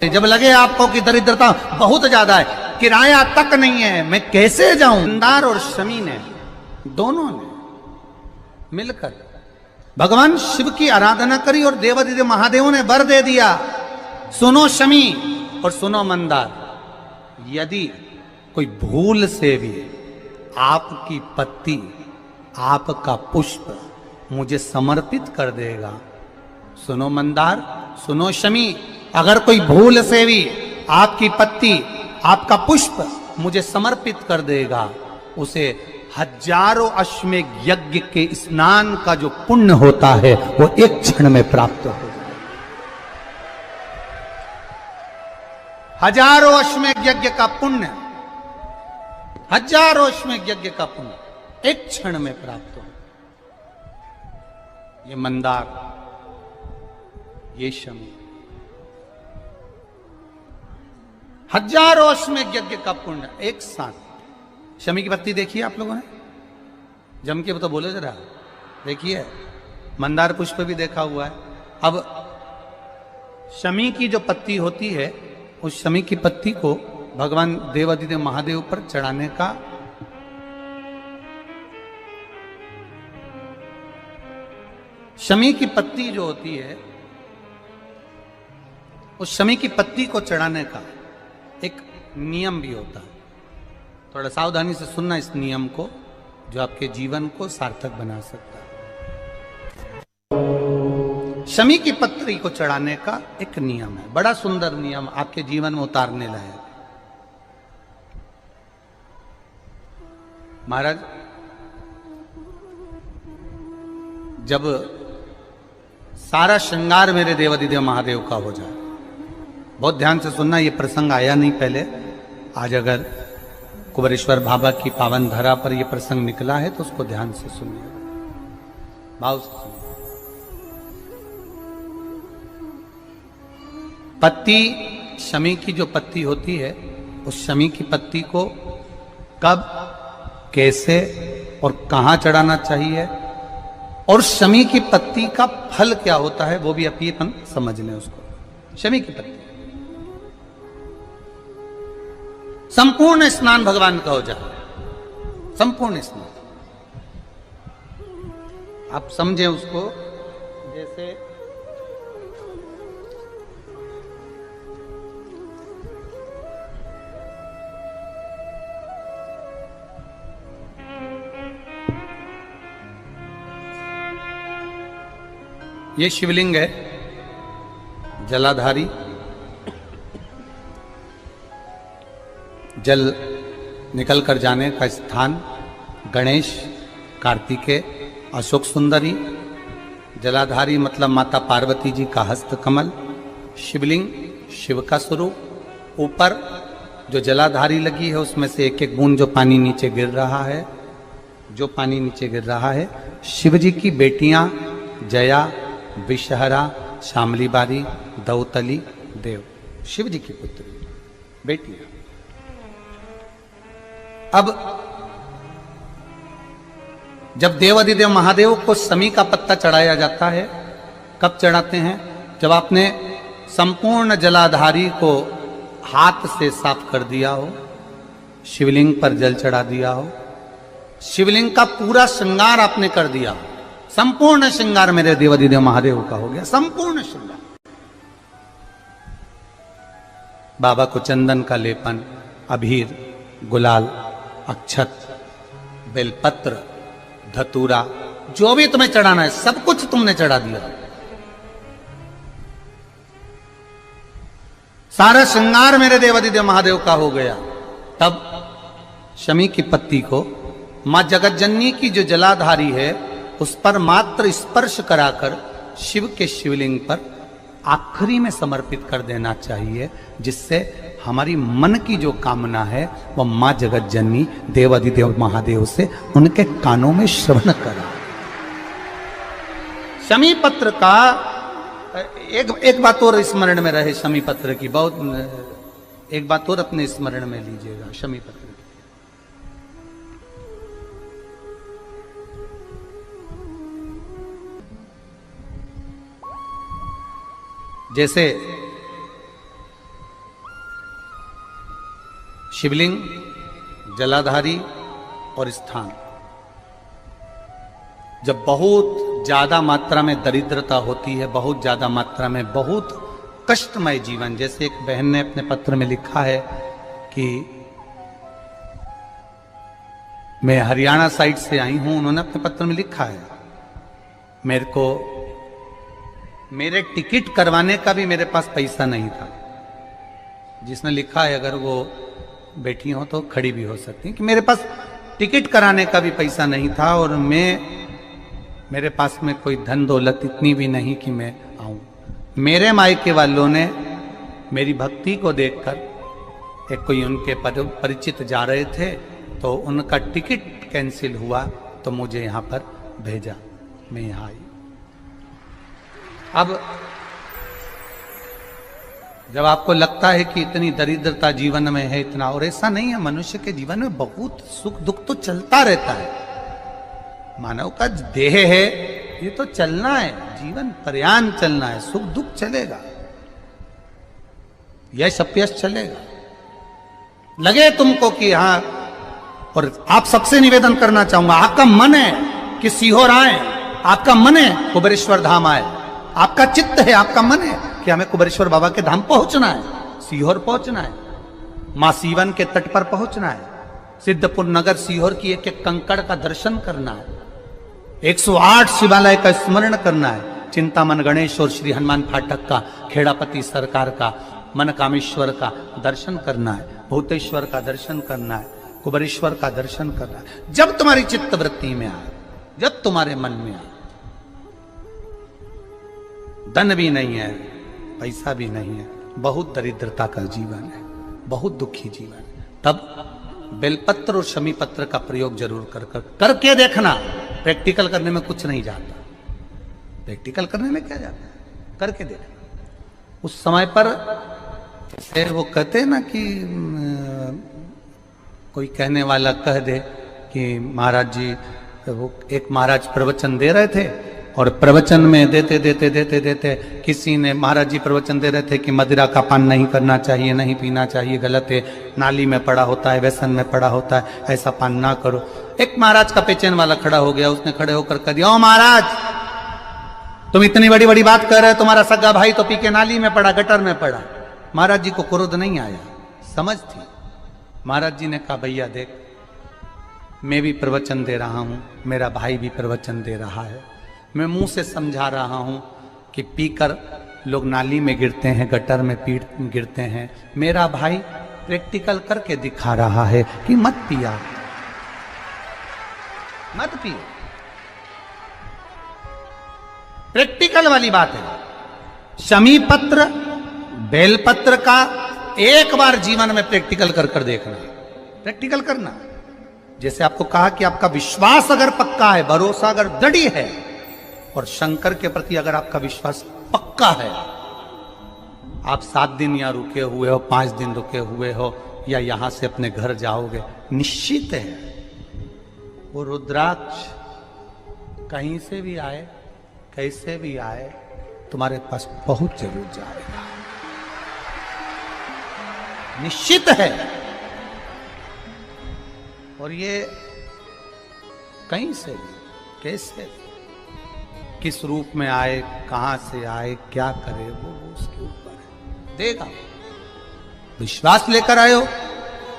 जब लगे आपको कि दरिद्रता बहुत ज्यादा है, किराया तक नहीं है, मैं कैसे जाऊं। मंदार और शमी ने दोनों ने मिलकर भगवान शिव की आराधना करी और देवादिदेव महादेव ने वर दे दिया। सुनो शमी और सुनो मंदार, यदि कोई भूल से भी आपकी पत्ती, आपका पुष्प मुझे समर्पित कर देगा, सुनो मंदार, सुनो शमी, अगर कोई भूल से भी आपकी पत्ती, आपका पुष्प मुझे समर्पित कर देगा, उसे हजारों अश्वमेध यज्ञ के स्नान का जो पुण्य होता है वो एक क्षण में प्राप्त हो जाए। हजारों अश्वमेध यज्ञ का पुण्य, हजारों अश्वमेध यज्ञ का पुण्य एक क्षण में प्राप्त हो। ये मंदार, ये शमी, हजारों अश्वमेध यज्ञ का पुण्य एक साथ। शमी की पत्ती देखी है आप लोगों ने? जम के तो बोले जरा, देखिए। मंदार पुष्प भी देखा हुआ है। अब शमी की जो पत्ती होती है, उस शमी की पत्ती को भगवान देवादिदेव महादेव पर चढ़ाने का शमी की पत्ती जो होती है, उस शमी की पत्ती को चढ़ाने का एक नियम भी होता है। थोड़ा सावधानी से सुनना इस नियम को, जो आपके जीवन को सार्थक बना सकता है। शमी की पत्ती को चढ़ाने का एक नियम है, बड़ा सुंदर नियम, आपके जीवन में उतारने लायक। महाराज, जब सारा श्रृंगार मेरे देवादिदेव महादेव का हो जाए, बहुत ध्यान से सुनना, ये प्रसंग आया नहीं पहले, आज अगर कुबेरेश्वर बाबा की पावन धरा पर यह प्रसंग निकला है तो उसको ध्यान से सुनिए, भाव से सुनिए। पत्ती, शमी की जो पत्ती होती है, उस शमी की पत्ती को कब, कैसे और कहां चढ़ाना चाहिए, और शमी की पत्ती का फल क्या होता है, वो भी अपन समझ लें उसको। शमी की पत्ती, संपूर्ण स्नान भगवान का हो जाए, संपूर्ण स्नान। आप समझे उसको, जैसे ये शिवलिंग है, जलाधारी, जल निकल कर जाने का स्थान, गणेश, कार्तिकेय, अशोक सुंदरी, जलाधारी मतलब माता पार्वती जी का हस्त कमल, शिवलिंग, शिव का स्वरूप, ऊपर जो जलाधारी लगी है उसमें से एक एक बूंद जो पानी नीचे गिर रहा है, जो पानी नीचे गिर रहा है, शिव जी की बेटियां जया, विषहरा, शामली बारी, दौतली, देव, शिव जी की पुत्री बेटियां। अब जब देवादिदेव महादेव को शमी का पत्ता चढ़ाया जाता है, कब चढ़ाते हैं? जब आपने संपूर्ण जलाधारी को हाथ से साफ कर दिया हो, शिवलिंग पर जल चढ़ा दिया हो, शिवलिंग का पूरा श्रृंगार आपने कर दिया हो, संपूर्ण श्रृंगार मेरे देवादिदेव महादेव का हो गया, संपूर्ण श्रृंगार। बाबा को चंदन का लेपन, अबीर, गुलाल, अक्षत, बेलपत्र, धतूरा, जो भी तुम्हें चढ़ाना है सब कुछ तुमने चढ़ा दिया। सारा श्रृंगार मेरे देवादिदेव महादेव का हो गया। तब शमी की पत्ती को मां जगतजननी की जो जलाधारी है उस पर मात्र स्पर्श कराकर शिव के शिवलिंग पर आखिरी में समर्पित कर देना चाहिए, जिससे हमारी मन की जो कामना है वह मां जगत जननी देवादिदेव महादेव से उनके कानों में श्रवण करा। शमी पत्र का एक बात और स्मरण में रहे, शमी पत्र की बहुत एक बात और अपने स्मरण में लीजिएगा। शमी पत्र की जैसे शिवलिंग, जलाधारी और स्थान। जब बहुत ज्यादा मात्रा में दरिद्रता होती है, बहुत ज्यादा मात्रा में बहुत कष्टमय जीवन, जैसे एक बहन ने अपने पत्र में लिखा है कि मैं हरियाणा साइड से आई हूं, उन्होंने अपने पत्र में लिखा है मेरे को मेरे टिकट करवाने का भी मेरे पास पैसा नहीं था। जिसने लिखा है, अगर वो बैठी हो तो खड़ी भी हो सकती, कि मेरे पास टिकट कराने का भी पैसा नहीं था और मेरे पास में कोई धन दौलत इतनी भी नहीं कि मैं आऊं। मेरे मायके वालों ने मेरी भक्ति को देखकर, एक कोई उनके परिचित जा रहे थे तो उनका टिकट कैंसिल हुआ तो मुझे यहां पर भेजा, मैं यहां आई। अब जब आपको लगता है कि इतनी दरिद्रता जीवन में है, इतना, और ऐसा नहीं है, मनुष्य के जीवन में बहुत सुख दुख तो चलता रहता है। मानव का देह है, ये तो चलना है, जीवन पर्यान चलना है, सुख दुख चलेगा, यश अपयश चलेगा। लगे तुमको कि हाँ, और आप सबसे निवेदन करना चाहूंगा, आपका मन है कि सीहोर आए, आपका मन है कुबेरेश्वर धाम आए, आपका चित्त है, आपका मन है कि हमें कुबेरेश्वर बाबा के धाम पहुंचना है, सीहोर पहुंचना है, मां सीवन के तट पर पहुंचना है, सिद्धपुर नगर सीहोर की एक एक कंकड़ का दर्शन करना है, 108 शिवालय का स्मरण करना है, चिंतामन गणेश और श्री हनुमान फाटक का, खेड़ापति सरकार का, मनकामेश्वर का दर्शन करना है, भूतेश्वर का दर्शन करना है, कुबेरेश्वर का दर्शन करना है। जब तुम्हारी चित्त वृत्ति में आए, जब तुम्हारे मन में आए, धन भी नहीं है, पैसा भी नहीं है, बहुत दरिद्रता का जीवन है, बहुत दुखी जीवन है, तब बेलपत्र और शमी पत्र का प्रयोग जरूर करके देखना। प्रैक्टिकल करने में कुछ नहीं जाता, प्रैक्टिकल करने में क्या जाता है, करके देखना। उस समय पर फिर वो कहते ना कि कोई कहने वाला कह दे कि महाराज जी, वो एक महाराज प्रवचन दे रहे थे और प्रवचन में देते देते देते देते किसी ने, महाराज जी प्रवचन दे रहे थे कि मदिरा का पान नहीं करना चाहिए, नहीं पीना चाहिए, गलत है, नाली में पड़ा होता है, व्यसन में पड़ा होता है, ऐसा पान ना करो। एक महाराज का पेचेन वाला खड़ा हो गया, उसने खड़े होकर कह दिया, ओ महाराज, तुम इतनी बड़ी बड़ी बात कर रहे हो, तुम्हारा सगा भाई तो पी के नाली में पड़ा, गटर में पड़ा। महाराज जी को क्रोध नहीं आया, समझ थी। महाराज जी ने कहा, भैया देख, मैं भी प्रवचन दे रहा हूं, मेरा भाई भी प्रवचन दे रहा है, मैं मुंह से समझा रहा हूं कि पीकर लोग नाली में गिरते हैं, गटर में गिरते हैं, मेरा भाई प्रैक्टिकल करके दिखा रहा है कि मत पिया, मत पियो। प्रैक्टिकल वाली बात है। शमी पत्र, बेलपत्र का एक बार जीवन में प्रैक्टिकल कर देखना, प्रैक्टिकल करना। जैसे आपको कहा कि आपका विश्वास अगर पक्का है, भरोसा अगर दृढ़ है, और शंकर के प्रति अगर आपका विश्वास पक्का है, आप 7 दिन यहाँ रुके हुए हो, 5 दिन रुके हुए हो, या यहां से अपने घर जाओगे, निश्चित है वो रुद्राक्ष कहीं से भी आए, कैसे भी आए, तुम्हारे पास बहुत जरूर जाएगा, निश्चित है। और ये कहीं से भी, कैसे भी, किस रूप में आए, कहां से आए, क्या करे, वो उसके ऊपर है, देगा। विश्वास लेकर आए हो,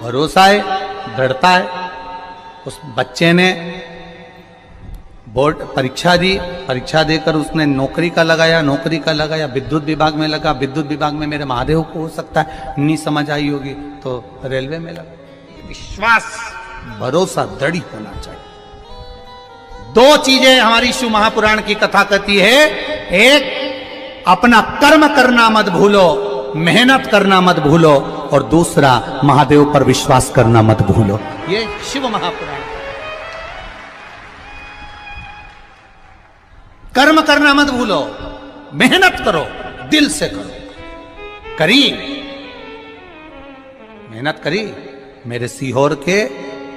भरोसा है, दृढ़ता है। उस बच्चे ने बोर्ड परीक्षा दी, परीक्षा देकर उसने नौकरी का लगाया, विद्युत विभाग में लगा, विद्युत विभाग में मेरे महादेव को हो सकता है नहीं समझ आई होगी तो रेलवे में लगा। विश्वास, भरोसा दृढ़ होना चाहिए। 2 चीजें हमारी शिव महापुराण की कथा कहती है, एक अपना कर्म करना मत भूलो, मेहनत करना मत भूलो, और दूसरा महादेव पर विश्वास करना मत भूलो। ये शिव महापुराण। कर्म करना मत भूलो, मेहनत करो, दिल से करो। करी, मेहनत करी। मेरे सीहोर के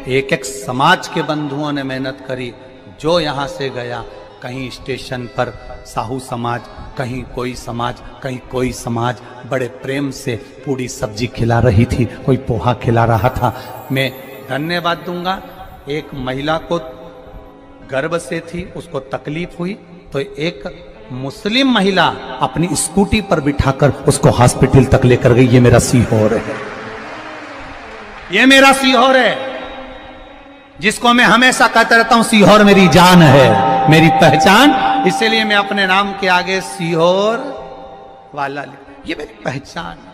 एक एक समाज के बंधुओं ने मेहनत करी। जो यहां से गया कहीं स्टेशन पर साहू समाज, कहीं कोई समाज, कहीं कोई समाज बड़े प्रेम से पूरी सब्जी खिला रही थी, कोई पोहा खिला रहा था। मैं धन्यवाद दूंगा। एक महिला को गर्भ से थी, उसको तकलीफ हुई तो एक मुस्लिम महिला अपनी स्कूटी पर बिठाकर उसको हॉस्पिटल तक लेकर गई। ये मेरा सीहोर है, ये मेरा सीहोर है, जिसको मैं हमेशा कहता रहता हूं सीहोर मेरी जान है, मेरी पहचान। इसीलिए मैं अपने नाम के आगे सीहोर वाला ये मेरी पहचान है।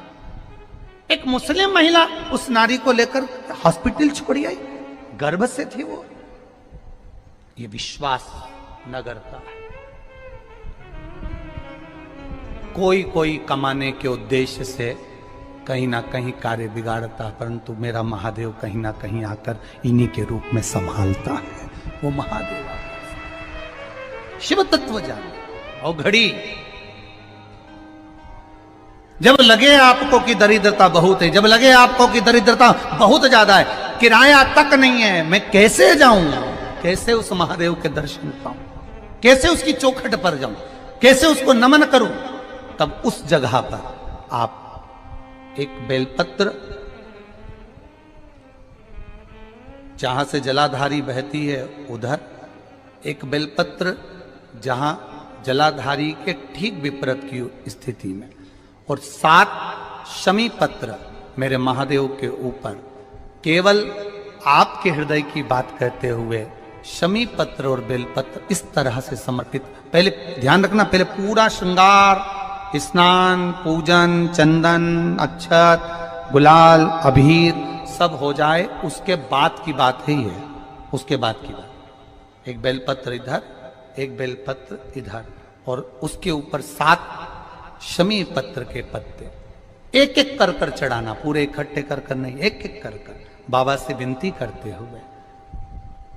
एक मुस्लिम महिला उस नारी को लेकर हॉस्पिटल छोड़ी आई, गर्भ से थी वो। ये विश्वास नगर का है। कोई कमाने के उद्देश्य से कहीं ना कहीं कार्य बिगाड़ता, परंतु मेरा महादेव कहीं ना कहीं आकर इन्हीं के रूप में संभालता है। वो महादेव शिव तत्व जाने। और घड़ी जब लगे आपको कि दरिद्रता बहुत है, जब लगे आपको कि दरिद्रता बहुत ज्यादा है, किराया तक नहीं है, मैं कैसे जाऊं, कैसे उस महादेव के दर्शन पाऊं, कैसे उसकी चौखट पर जाऊं, कैसे उसको नमन करूं, तब उस जगह पर आप एक बेलपत्र, जहां से जलाधारी बहती है उधर एक बेलपत्र, जहां जलाधारी के ठीक विपरीत की स्थिति में, और 7 शमी पत्र मेरे महादेव के ऊपर, केवल आपके हृदय की बात कहते हुए शमी पत्र और बेलपत्र इस तरह से समर्पित। पहले ध्यान रखना, पहले पूरा श्रृंगार, स्नान, पूजन, चंदन, अक्षत, गुलाल, अबीर सब हो जाए, उसके बाद की बात ही है, उसके बाद की बात। एक बेलपत्र इधर, एक बेलपत्र इधर, और उसके ऊपर 7 शमी पत्र के पत्ते एक एक कर कर चढ़ाना, पूरे इकट्ठे कर कर नहीं, एक एक कर कर बाबा से विनती करते हुए।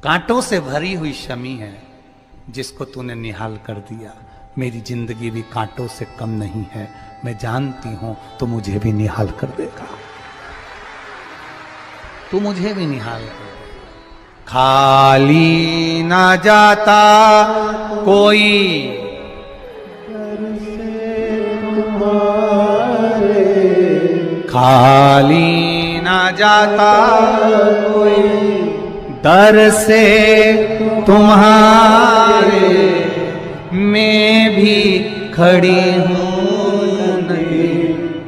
कांटों से भरी हुई शमी है जिसको तूने निहाल कर दिया, मेरी जिंदगी भी कांटों से कम नहीं है, मैं जानती हूं तो मुझे भी निहाल कर देगा, तू मुझे भी निहाल कर देगा। खाली ना जाता कोई खाली ना जाता कोई, दर से तुम्हारे मैं भी खड़ी हूं नहीं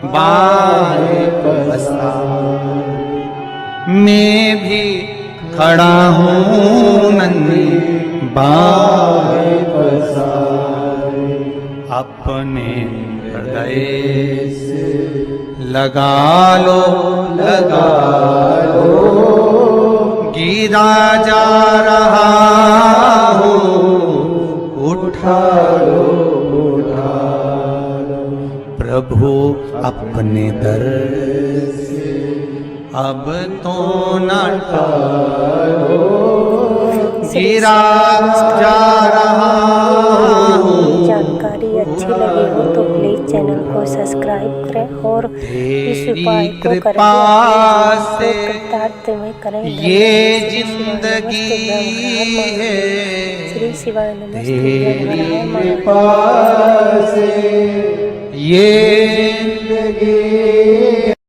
बाहे बसा, मैं भी खड़ा हूं नहीं बाहे बसा, अपने हृदय से लगा लो गिरा जा रहा हूं, उठा लो प्रभु अपने दर से, अब तो न टालो, गिरा जा रहा हूं। जानकारी अच्छी लगी हो तो प्लीज चैनल को सब्सक्राइब करें और इस उपाय को करें। ये जिंदगी है, श्री शिवाय नमस्ते। तेरी कृपा से ये जिंदगी